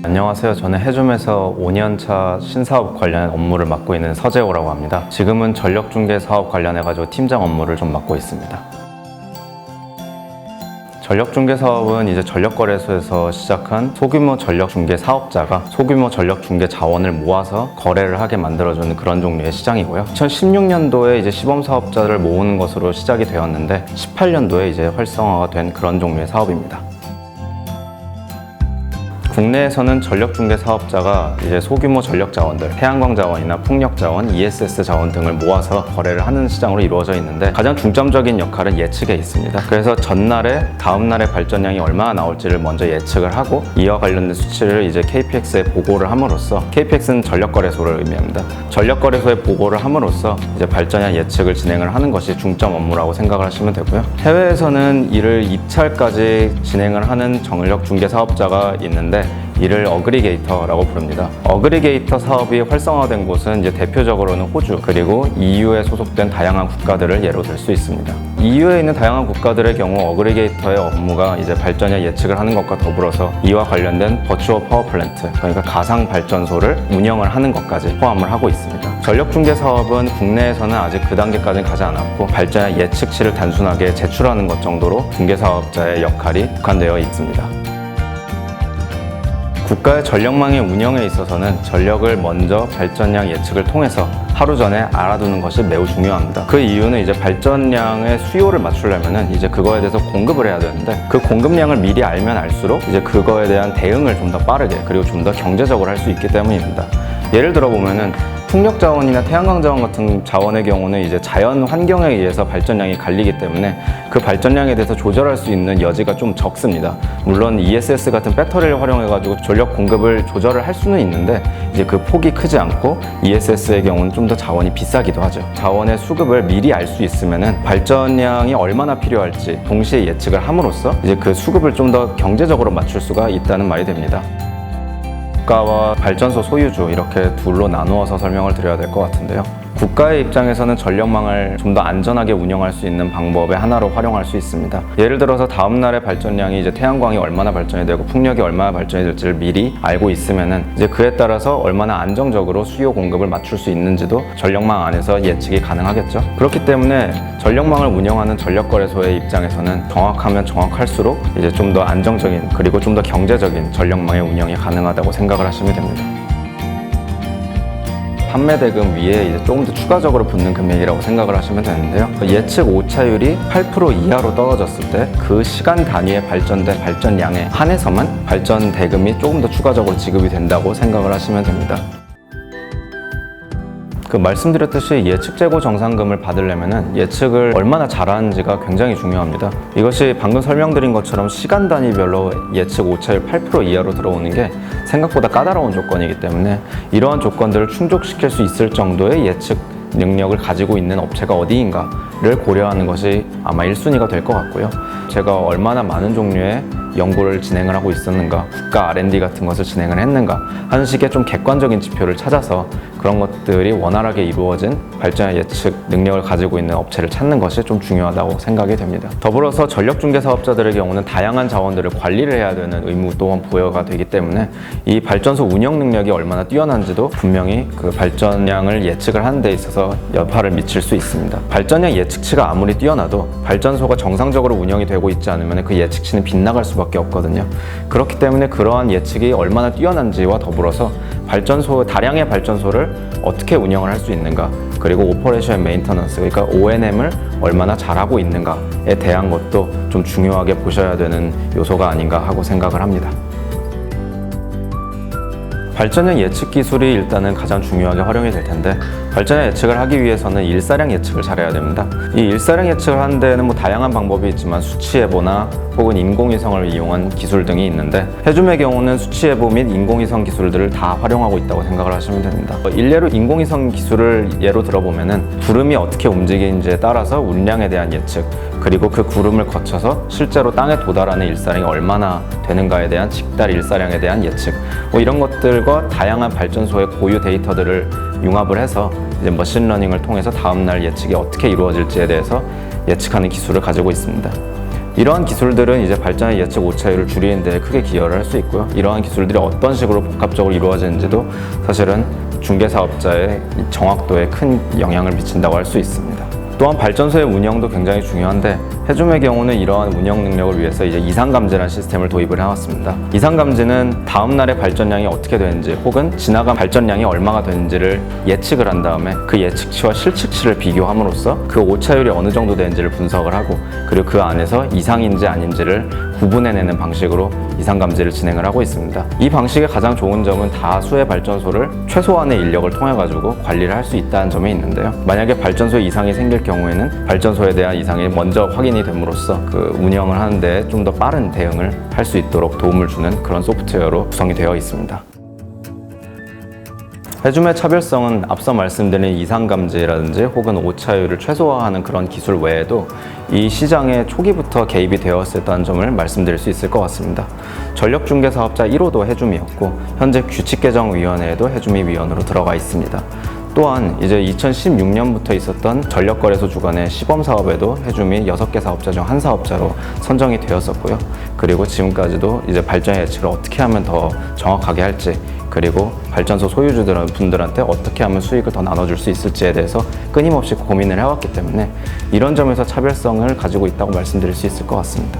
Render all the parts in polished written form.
안녕하세요. 저는 해줌에서 5년차 신사업 관련 업무를 맡고 있는 서재호라고 합니다. 지금은 전력중개 사업 관련해가지고 팀장 업무를 좀 맡고 있습니다. 전력중개 사업은 이제 전력거래소에서 시작한 소규모 전력중개 사업자가 소규모 전력중개 자원을 모아서 거래를 하게 만들어주는 그런 종류의 시장이고요. 2016년도에 이제 시범사업자를 모으는 것으로 시작이 되었는데 18년도에 이제 활성화가 된 그런 종류의 사업입니다. 국내에서는 전력중개 사업자가 이제 소규모 전력 자원들, 태양광 자원이나 풍력 자원, ESS 자원 등을 모아서 거래를 하는 시장으로 이루어져 있는데 가장 중점적인 역할은 예측에 있습니다. 그래서 전날에 다음날의 발전량이 얼마나 나올지를 먼저 예측을 하고 이와 관련된 수치를 이제 KPX에 보고를 함으로써, KPX는 전력거래소를 의미합니다. 전력거래소에 보고를 함으로써 이제 발전량 예측을 진행을 하는 것이 중점 업무라고 생각을 하시면 되고요. 해외에서는 이를 입찰까지 진행을 하는 전력중개 사업자가 있는데 이를 어그리게이터라고 부릅니다. 어그리게이터 사업이 활성화된 곳은 이제 대표적으로는 호주 그리고 EU에 소속된 다양한 국가들을 예로 들 수 있습니다. EU에 있는 다양한 국가들의 경우 어그리게이터의 업무가 이제 발전량 예측을 하는 것과 더불어서 이와 관련된 버추어 파워 플랜트, 그러니까 가상 발전소를 운영을 하는 것까지 포함을 하고 있습니다. 전력중개 사업은 국내에서는 아직 그 단계까지는 가지 않았고 발전량 예측치를 단순하게 제출하는 것 정도로 중개사업자의 역할이 국한되어 있습니다. 국가의 전력망의 운영에 있어서는 전력을 먼저 발전량 예측을 통해서 하루 전에 알아두는 것이 매우 중요합니다. 그 이유는 이제 발전량의 수요를 맞추려면은 이제 그거에 대해서 공급을 해야 되는데 그 공급량을 미리 알면 알수록 이제 그거에 대한 대응을 좀 더 빠르게 그리고 좀 더 경제적으로 할 수 있기 때문입니다. 예를 들어 보면은 풍력 자원이나 태양광 자원 같은 자원의 경우는 이제 자연 환경에 의해서 발전량이 갈리기 때문에 그 발전량에 대해서 조절할 수 있는 여지가 좀 적습니다. 물론 ESS 같은 배터리를 활용해가지고 전력 공급을 조절을 할 수는 있는데 이제 그 폭이 크지 않고 ESS의 경우는 좀 더 자원이 비싸기도 하죠. 자원의 수급을 미리 알 수 있으면은 발전량이 얼마나 필요할지 동시에 예측을 함으로써 이제 그 수급을 좀 더 경제적으로 맞출 수가 있다는 말이 됩니다. 국가와 발전소 소유주 이렇게 둘로 나누어서 설명을 드려야 될 것 같은데요. 국가의 입장에서는 전력망을 좀 더 안전하게 운영할 수 있는 방법의 하나로 활용할 수 있습니다. 예를 들어서 다음날의 발전량이 이제 태양광이 얼마나 발전이 되고 풍력이 얼마나 발전이 될지를 미리 알고 있으면은 이제 그에 따라서 얼마나 안정적으로 수요 공급을 맞출 수 있는지도 전력망 안에서 예측이 가능하겠죠. 그렇기 때문에 전력망을 운영하는 전력거래소의 입장에서는 정확하면 정확할수록 이제 좀 더 안정적인 그리고 좀 더 경제적인 전력망의 운영이 가능하다고 생각을 하시면 됩니다. 판매 대금 위에 이제 조금 더 추가적으로 붙는 금액이라고 생각을 하시면 되는데요. 예측 오차율이 8% 이하로 떨어졌을 때 그 시간 단위에 발전된 발전량에 한해서만 발전 대금이 조금 더 추가적으로 지급이 된다고 생각을 하시면 됩니다. 말씀드렸듯이 예측 재고 정산금을 받으려면 예측을 얼마나 잘하는지가 굉장히 중요합니다. 이것이 방금 설명드린 것처럼 시간 단위별로 예측 오차율 8% 이하로 들어오는 게 생각보다 까다로운 조건이기 때문에 이러한 조건들을 충족시킬 수 있을 정도의 예측 능력을 가지고 있는 업체가 어디인가를 고려하는 것이 아마 1순위가 될 것 같고요. 제가 얼마나 많은 종류의 연구를 진행을 하고 있었는가, 국가 R&D 같은 것을 진행을 했는가 하는 식의 좀 객관적인 지표를 찾아서 그런 것들이 원활하게 이루어진 발전량 예측 능력을 가지고 있는 업체를 찾는 것이 좀 중요하다고 생각이 됩니다. 더불어서 전력중개 사업자들의 경우는 다양한 자원들을 관리를 해야 되는 의무 또한 부여가 되기 때문에 이 발전소 운영 능력이 얼마나 뛰어난지도 분명히 그 발전량을 예측을 하는 데 있어서 여파를 미칠 수 있습니다. 발전량 예측치가 아무리 뛰어나도 발전소가 정상적으로 운영이 되고 있지 않으면 그 예측치는 빗나갈 수밖에 없거든요. 그렇기 때문에 그러한 예측이 얼마나 뛰어난지와 더불어서 다량의 발전소를 어떻게 운영을 할 수 있는가, 그리고 오퍼레이션 메인터넌스, 그러니까 O&M을 얼마나 잘하고 있는가에 대한 것도 좀 중요하게 보셔야 되는 요소가 아닌가 하고 생각을 합니다. 발전량 예측 기술이 일단은 가장 중요하게 활용이 될 텐데 발전량 예측을 하기 위해서는 일사량 예측을 잘해야 됩니다. 이 일사량 예측을 하는 데는 다양한 방법이 있지만 수치예보나 혹은 인공위성을 이용한 기술 등이 있는데 해줌의 경우는 수치예보 및 인공위성 기술들을 다 활용하고 있다고 생각을 하시면 됩니다. 일례로 인공위성 기술을 예로 들어보면은 구름이 어떻게 움직이는지에 따라서 운량에 대한 예측, 그리고 그 구름을 거쳐서 실제로 땅에 도달하는 일사량이 얼마나 되는가에 대한 직달 일사량에 대한 예측, 이런 것들과 다양한 발전소의 고유 데이터들을 융합을 해서 이제 머신러닝을 통해서 다음날 예측이 어떻게 이루어질지에 대해서 예측하는 기술을 가지고 있습니다. 이러한 기술들은 이제 발전의 예측 오차율을 줄이는 데 크게 기여를 할 수 있고요. 이러한 기술들이 어떤 식으로 복합적으로 이루어지는지도 사실은 중개사업자의 정확도에 큰 영향을 미친다고 할 수 있습니다. 또한 발전소의 운영도 굉장히 중요한데 해줌의 경우는 이러한 운영 능력을 위해서 이제 이상감지라는 시스템을 도입을 해왔습니다. 이상감지는 다음 날의 발전량이 어떻게 되는지 혹은 지나간 발전량이 얼마가 되는지를 예측을 한 다음에 그 예측치와 실측치를 비교함으로써 그 오차율이 어느 정도 되는지를 분석을 하고 그리고 그 안에서 이상인지 아닌지를 구분해내는 방식으로 이상감지를 진행을 하고 있습니다. 이 방식의 가장 좋은 점은 다수의 발전소를 최소한의 인력을 통해 가지고 관리를 할 수 있다는 점이 있는데요. 만약에 발전소에 이상이 생길 경우에는 발전소에 대한 이상이 먼저 확인이 됨으로써 그 운영을 하는데 좀 더 빠른 대응을 할 수 있도록 도움을 주는 그런 소프트웨어로 구성이 되어 있습니다. 해줌의 차별성은 앞서 말씀드린 이상감지라든지 혹은 오차율을 최소화하는 그런 기술 외에도 이 시장에 초기부터 개입이 되었었다는 점을 말씀드릴 수 있을 것 같습니다. 전력중개사업자 1호도 해줌이었고 현재 규칙개정위원회에도 해줌이 위원으로 들어가 있습니다. 또한 이제 2016년부터 있었던 전력거래소 주관의 시범사업에도 해줌이 6개 사업자 중 한 사업자로 선정이 되었었고요. 그리고 지금까지도 이제 발전의 예측을 어떻게 하면 더 정확하게 할지 그리고 발전소 소유주분들한테 어떻게 하면 수익을 더 나눠줄 수 있을지에 대해서 끊임없이 고민을 해왔기 때문에 이런 점에서 차별성을 가지고 있다고 말씀드릴 수 있을 것 같습니다.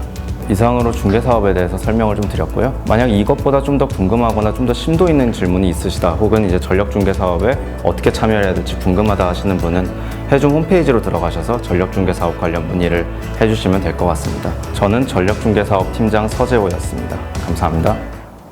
이상으로 중개사업에 대해서 설명을 좀 드렸고요. 만약 이것보다 좀 더 궁금하거나 좀 더 심도 있는 질문이 있으시다 혹은 이제 전력중개사업에 어떻게 참여해야 될지 궁금하다 하시는 분은 해줌 홈페이지로 들어가셔서 전력중개사업 관련 문의를 해주시면 될 것 같습니다. 저는 전력중개사업 팀장 서재호였습니다. 감사합니다.